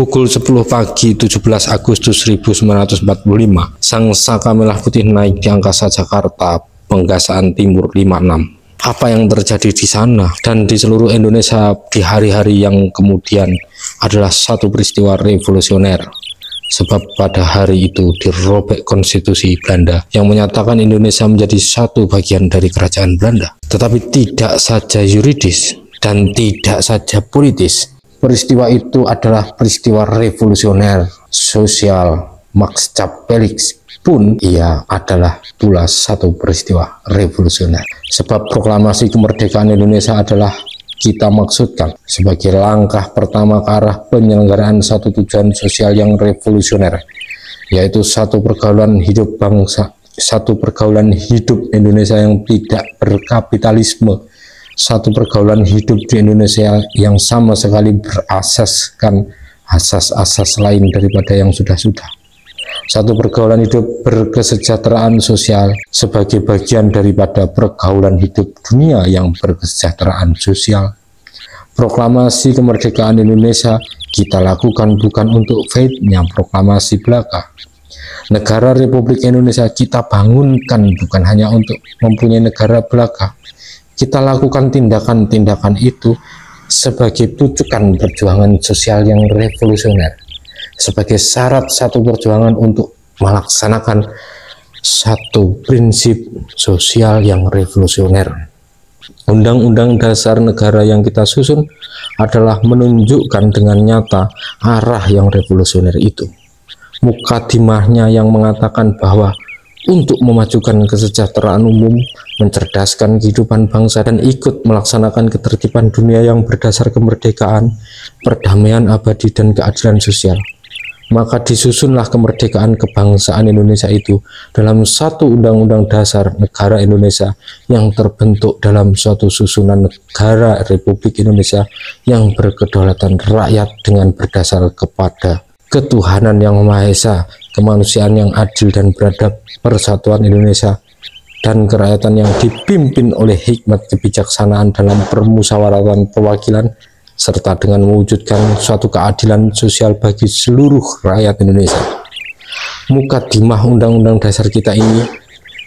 Pukul 10 pagi 17 Agustus 1945, sang Saka Merah Putih naik di angkasa Jakarta, Penggasaan Timur 56. Apa yang terjadi di sana dan di seluruh Indonesia di hari-hari yang kemudian adalah satu peristiwa revolusioner. Sebab pada hari itu dirobek konstitusi Belanda yang menyatakan Indonesia menjadi satu bagian dari kerajaan Belanda. Tetapi tidak saja yuridis dan tidak saja politis. Peristiwa itu adalah peristiwa revolusioner sosial. Max Felix pun ia adalah pula satu peristiwa revolusioner. Sebab proklamasi kemerdekaan Indonesia adalah kita maksudkan sebagai langkah pertama ke arah penyelenggaraan satu tujuan sosial yang revolusioner, yaitu satu pergaulan hidup bangsa, satu pergaulan hidup Indonesia yang tidak berkapitalisme, satu pergaulan hidup di Indonesia yang sama sekali berasaskan asas-asas lain daripada yang sudah-sudah. Satu pergaulan hidup berkesejahteraan sosial sebagai bagian daripada pergaulan hidup dunia yang berkesejahteraan sosial. Proklamasi kemerdekaan Indonesia kita lakukan bukan untuk faednya proklamasi belaka. Negara Republik Indonesia kita bangunkan bukan hanya untuk mempunyai negara belaka. Kita lakukan tindakan-tindakan itu sebagai pucukan perjuangan sosial yang revolusioner, sebagai syarat satu perjuangan untuk melaksanakan satu prinsip sosial yang revolusioner. Undang-undang dasar negara yang kita susun adalah menunjukkan dengan nyata arah yang revolusioner itu. Mukadimahnya yang mengatakan bahwa untuk memajukan kesejahteraan umum, mencerdaskan kehidupan bangsa, dan ikut melaksanakan ketertiban dunia yang berdasar kemerdekaan, perdamaian abadi, dan keadilan sosial. Maka disusunlah kemerdekaan kebangsaan Indonesia itu dalam satu undang-undang dasar negara Indonesia yang terbentuk dalam suatu susunan negara Republik Indonesia yang berkedaulatan rakyat dengan berdasar kepada ketuhanan yang Maha Esa, kemanusiaan yang adil dan beradab, persatuan Indonesia, dan kerakyatan yang dipimpin oleh hikmat kebijaksanaan dalam permusyawaratan perwakilan, serta dengan mewujudkan suatu keadilan sosial bagi seluruh rakyat Indonesia. Mukadimah Undang-Undang Dasar kita ini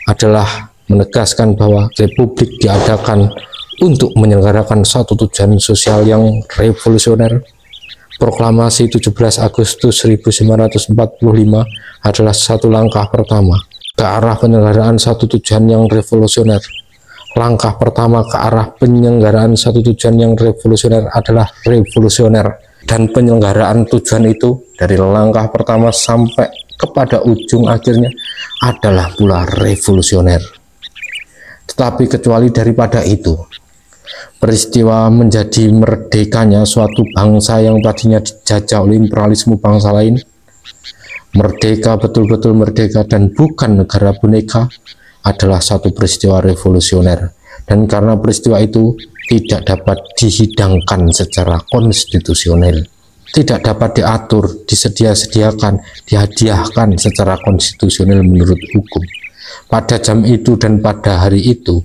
adalah menegaskan bahwa Republik diadakan untuk menyelenggarakan satu tujuan sosial yang revolusioner. Proklamasi 17 Agustus 1945 adalah satu langkah pertama ke arah penyelenggaraan satu tujuan yang revolusioner. Langkah pertama ke arah penyelenggaraan satu tujuan yang revolusioner adalah revolusioner, dan penyelenggaraan tujuan itu dari langkah pertama sampai kepada ujung akhirnya adalah pula revolusioner. Tetapi kecuali daripada itu, peristiwa menjadi merdekanya suatu bangsa yang tadinya dijajah oleh imperialisme bangsa lain, merdeka, betul-betul merdeka dan bukan negara boneka, adalah satu peristiwa revolusioner, dan karena peristiwa itu tidak dapat dihidangkan secara konstitusional, tidak dapat diatur, disediakan, dihadiahkan secara konstitusional menurut hukum. Pada jam itu dan pada hari itu,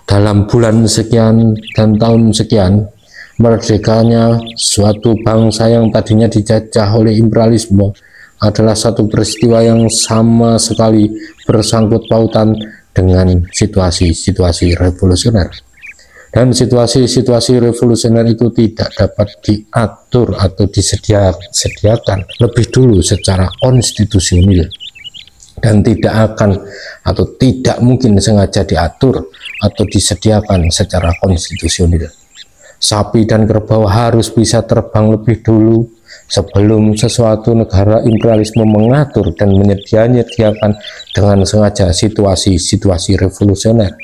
dalam bulan sekian dan tahun sekian, merdekanya suatu bangsa yang tadinya dijajah oleh imperialisme adalah satu peristiwa yang sama sekali bersangkut pautan dengan situasi-situasi revolusioner. Dan situasi-situasi revolusioner itu tidak dapat diatur atau disediakan lebih dulu secara konstitusional, dan tidak akan atau tidak mungkin sengaja diatur atau disediakan secara konstitusional. Sapi dan kerbau harus bisa terbang lebih dulu sebelum sesuatu negara imperialisme mengatur dan menyediakan dengan sengaja situasi-situasi revolusioner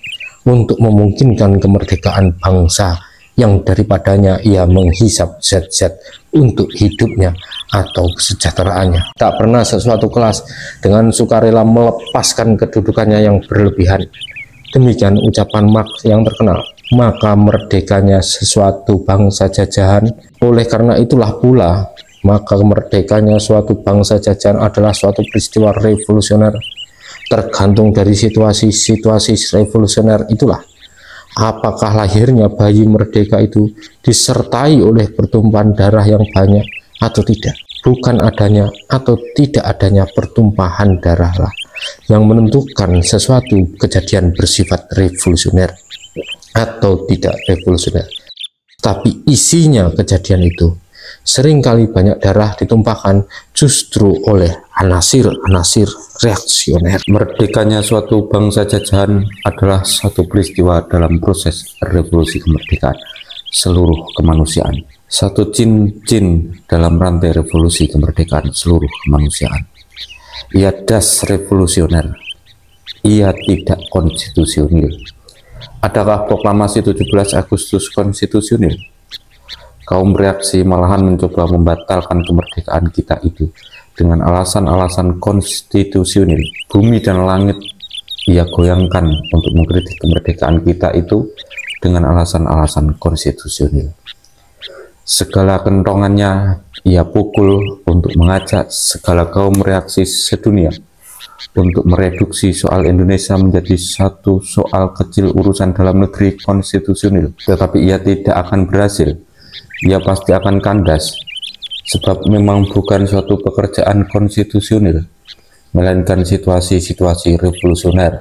untuk memungkinkan kemerdekaan bangsa yang daripadanya ia menghisap zat-zat untuk hidupnya atau kesejahteraannya. Tak pernah sesuatu kelas dengan sukarela melepaskan kedudukannya yang berlebihan. Demikian ucapan Marx yang terkenal. Maka merdekanya sesuatu bangsa jajahan, oleh karena itulah pula maka kemerdekaannya suatu bangsa jajahan adalah suatu peristiwa revolusioner. Tergantung dari situasi-situasi revolusioner itulah apakah lahirnya bayi merdeka itu disertai oleh pertumpahan darah yang banyak atau tidak. Bukan adanya atau tidak adanya pertumpahan darahlah yang menentukan sesuatu kejadian bersifat revolusioner atau tidak revolusioner. Tapi isinya kejadian itu seringkali banyak darah ditumpahkan justru oleh anasir-anasir reaksioner. Merdekanya suatu bangsa jajahan adalah satu peristiwa dalam proses revolusi kemerdekaan seluruh kemanusiaan. Satu cincin dalam rantai revolusi kemerdekaan seluruh kemanusiaan. Ia das revolusioner. Ia tidak konstitusional. Adakah proklamasi 17 Agustus konstitusional? Kaum reaksi malahan mencoba membatalkan kemerdekaan kita itu dengan alasan-alasan konstitusional. Bumi dan langit ia goyangkan untuk mengkritik kemerdekaan kita itu dengan alasan-alasan konstitusional. Segala kentongannya ia pukul untuk mengajak segala kaum reaksi sedunia untuk mereduksi soal Indonesia menjadi satu soal kecil urusan dalam negeri konstitusional. Tetapi ia tidak akan berhasil. Ia pasti akan kandas, sebab memang bukan suatu pekerjaan konstitusional, melainkan situasi-situasi revolusioner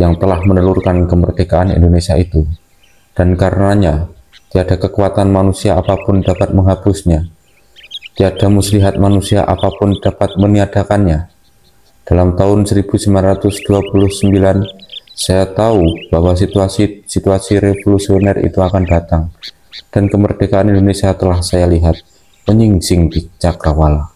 yang telah menelurkan kemerdekaan Indonesia itu. Dan karenanya, tiada kekuatan manusia apapun dapat menghapusnya. Tiada muslihat manusia apapun dapat meniadakannya. Dalam tahun 1929, saya tahu bahwa situasi revolusioner itu akan datang. Dan kemerdekaan Indonesia telah saya lihat menyingsing di cakrawala.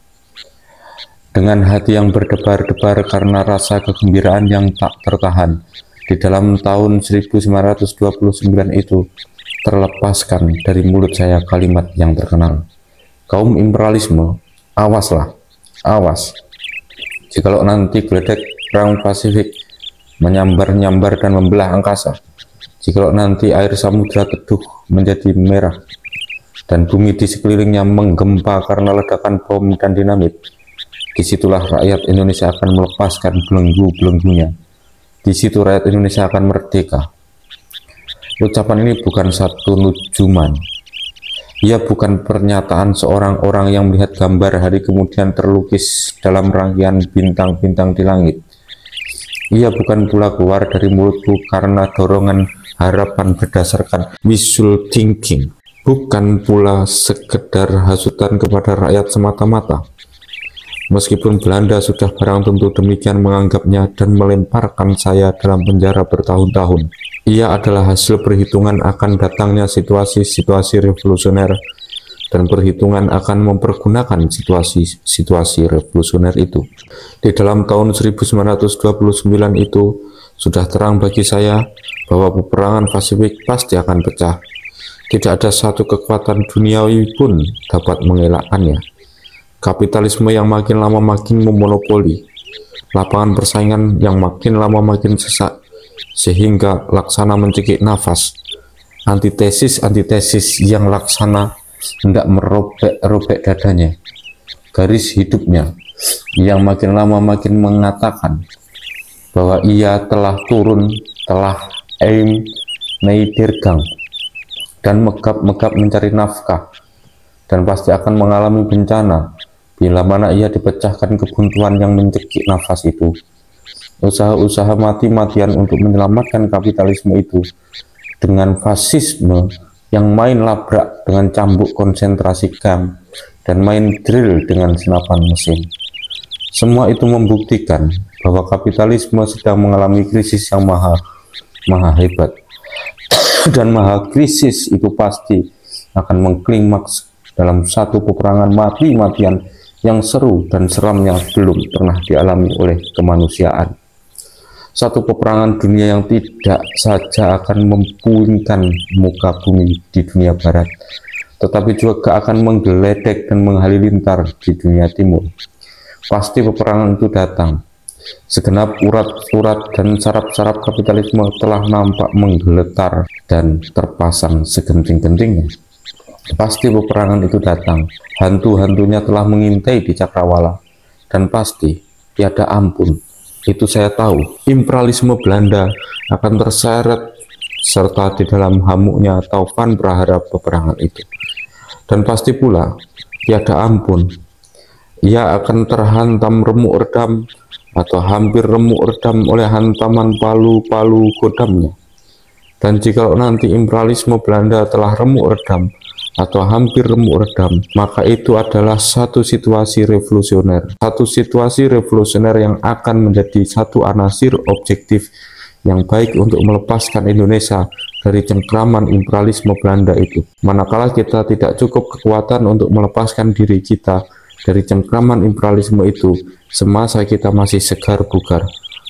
Dengan hati yang berdebar-debar karena rasa kegembiraan yang tak tertahan, di dalam tahun 1929 itu, terlepaskan dari mulut saya kalimat yang terkenal. Kaum imperialisme, awaslah, awas. Jikalau nanti geledek perang Pasifik menyambar-nyambar dan membelah angkasa, jikalau nanti air samudra teduh menjadi merah, dan bumi di sekelilingnya menggempa karena ledakan bom dan dinamit, disitulah rakyat Indonesia akan melepaskan belenggu-belenggunya. Di situ rakyat Indonesia akan merdeka. Ucapan ini bukan satu nujuman. Ia bukan pernyataan seorang orang yang melihat gambar hari kemudian terlukis dalam rangkaian bintang-bintang di langit. Ia bukan pula keluar dari mulutku karena dorongan harapan berdasarkan wishful thinking. Bukan pula sekedar hasutan kepada rakyat semata-mata. Meskipun Belanda sudah barang tentu demikian menganggapnya dan melemparkan saya dalam penjara bertahun-tahun. Ia adalah hasil perhitungan akan datangnya situasi-situasi revolusioner dan perhitungan akan mempergunakan situasi-situasi revolusioner itu. Di dalam tahun 1929 itu sudah terang bagi saya bahwa peperangan Pasifik pasti akan pecah. Tidak ada satu kekuatan duniawi pun dapat mengelakkannya. Kapitalisme yang makin lama makin memonopoli, lapangan persaingan yang makin lama makin sesak, sehingga Laksana mencekik nafas. Antitesis-antitesis yang Laksana hendak merobek-robek dadanya. Garis hidupnya yang makin lama makin mengatakan bahwa ia telah turun, telah dirgang, dan megap-megap mencari nafkah, dan pasti akan mengalami bencana bila mana ia dipecahkan kebuntuan yang mencekik nafas itu. Usaha-usaha mati-matian untuk menyelamatkan kapitalisme itu dengan fasisme yang main labrak dengan cambuk konsentrasi kamp dan main drill dengan senapan mesin. Semua itu membuktikan bahwa kapitalisme sedang mengalami krisis yang maha hebat. Dan maha krisis itu pasti akan mengklimaks dalam satu peperangan mati-matian yang seru dan seram yang belum pernah dialami oleh kemanusiaan. Satu peperangan dunia yang tidak saja akan mempuingkan muka bumi di dunia barat, tetapi juga akan menggeledek dan menghalilintar di dunia timur. Pasti peperangan itu datang. Segenap urat-urat dan saraf-saraf kapitalisme telah nampak menggeletar dan terpasang segenting-gentingnya. Pasti peperangan itu datang. Hantu-hantunya telah mengintai di cakrawala, dan pasti tiada ampun. Itu saya tahu. Imperialisme Belanda akan terseret serta di dalam hamuknya taufan prahara peperangan itu. Dan pasti pula tiada ampun. ia akan terhantam remuk redam atau hampir remuk redam oleh hantaman palu-palu godamnya. Dan jika nanti imperialisme Belanda telah remuk redam atau hampir remuk redam, maka itu adalah satu situasi revolusioner. Satu situasi revolusioner yang akan menjadi satu anasir objektif yang baik untuk melepaskan Indonesia dari cengkraman imperialisme Belanda itu. Manakala kita tidak cukup kekuatan untuk melepaskan diri kita dari cengkraman imperialisme itu semasa kita masih segar bugar,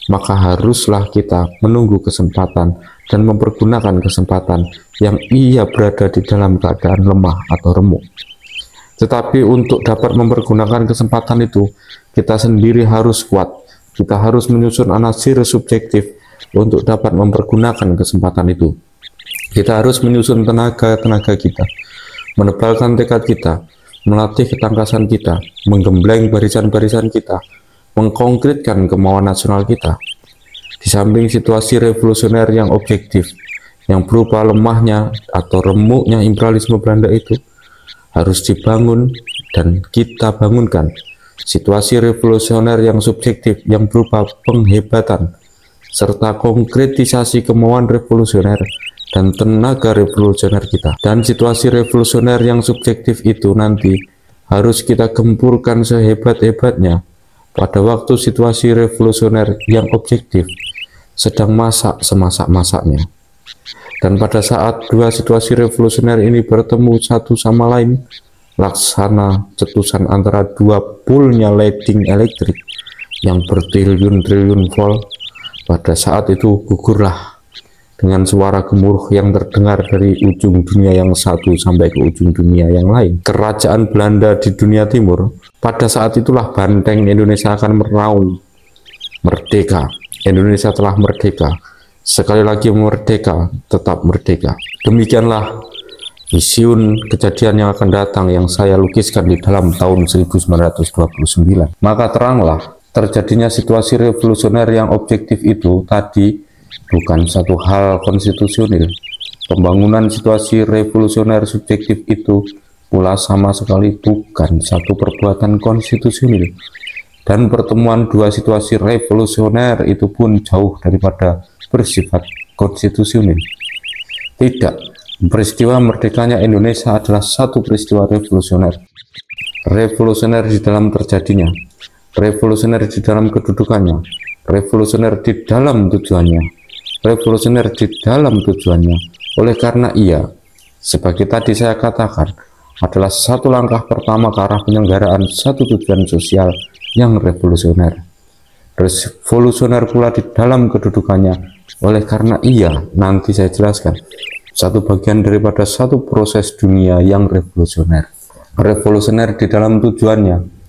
maka haruslah kita menunggu kesempatan dan mempergunakan kesempatan yang ia berada di dalam keadaan lemah atau remuk. Tetapi untuk dapat mempergunakan kesempatan itu, kita sendiri harus kuat. Kita harus menyusun anasir subjektif untuk dapat mempergunakan kesempatan itu. Kita harus menyusun tenaga-tenaga kita, menebalkan tekad kita, melatih ketangkasan kita, menggembleng barisan-barisan kita, mengkonkretkan kemauan nasional kita. Di samping situasi revolusioner yang objektif, yang berupa lemahnya atau remuknya imperialisme Belanda itu, harus dibangun dan kita bangunkan situasi revolusioner yang subjektif, yang berupa penghebatan, serta konkretisasi kemauan revolusioner dan tenaga revolusioner kita. Dan situasi revolusioner yang subjektif itu nanti harus kita gempurkan sehebat-hebatnya pada waktu situasi revolusioner yang objektif sedang masak semasak-masaknya. Dan pada saat dua situasi revolusioner ini bertemu satu sama lain, laksana cetusan antara dua poolnya lighting elektrik yang bertriliun-triliun volt, pada saat itu gugurlah dengan suara gemuruh yang terdengar dari ujung dunia yang satu sampai ke ujung dunia yang lain, kerajaan Belanda di dunia timur. Pada saat itulah banteng Indonesia akan meraung. Merdeka, Indonesia telah merdeka, sekali lagi merdeka, tetap merdeka. Demikianlah vision kejadian yang akan datang yang saya lukiskan di dalam tahun 1929. Maka teranglah terjadinya situasi revolusioner yang objektif itu tadi bukan satu hal konstitusional. Pembangunan situasi revolusioner subjektif itu pula sama sekali bukan satu perbuatan konstitusional. Dan pertemuan dua situasi revolusioner itu pun jauh daripada bersifat konstitusional. Tidak, peristiwa merdekanya Indonesia adalah satu peristiwa revolusioner. Revolusioner di dalam terjadinya, revolusioner di dalam kedudukannya, revolusioner di dalam tujuannya, revolusioner di dalam tujuannya. Oleh karena ia, sebagai tadi saya katakan, adalah satu langkah pertama ke arah penyelenggaraan satu tujuan sosial yang revolusioner. Revolusioner pula di dalam kedudukannya. Oleh karena ia, nanti saya jelaskan, satu bagian daripada satu proses dunia yang revolusioner. Revolusioner di dalam tujuannya,